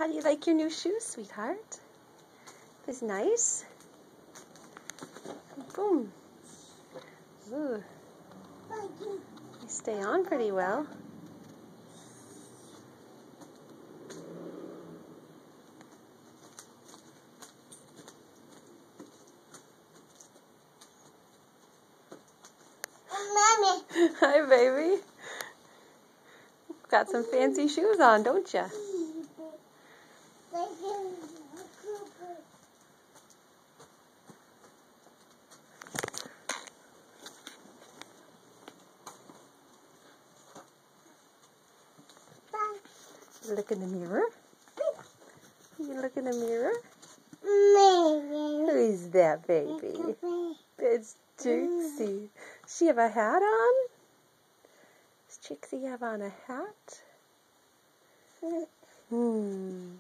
How do you like your new shoes, sweetheart? Is nice? Boom. Ooh. You stay on pretty well. Mommy. Hi, baby. Got some fancy shoes on, don't you? Look in the mirror. You look in the mirror. Who is that, baby? It's Trixie. Does she have a hat on? Does Trixie have on a hat? And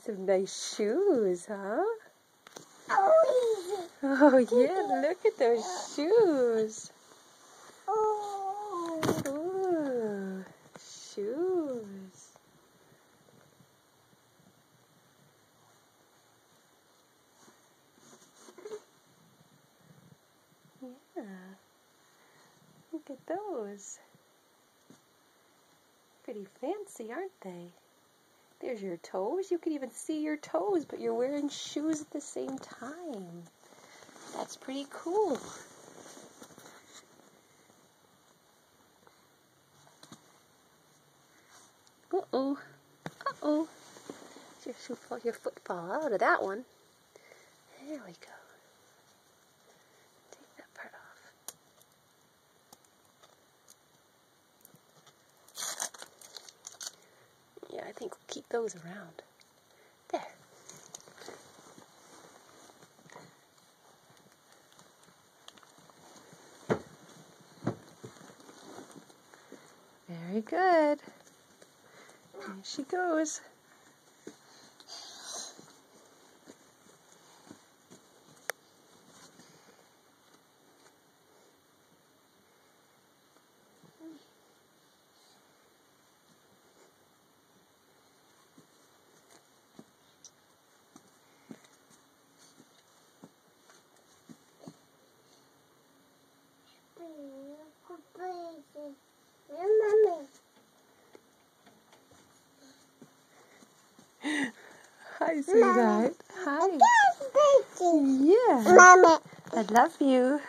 some nice shoes, huh? Oh, yeah, look at those shoes. Ooh, shoes. Yeah. Look at those. Pretty fancy, aren't they? There's your toes. You can even see your toes, but you're wearing shoes at the same time. That's pretty cool. Uh-oh. Uh-oh. Your foot fall out of that one. There we go. Take that part off. Yeah, I think we'll keep those around. There. Very good. Here she goes. Hi, sweetheart. Hi. Yeah. Mommy. I love you.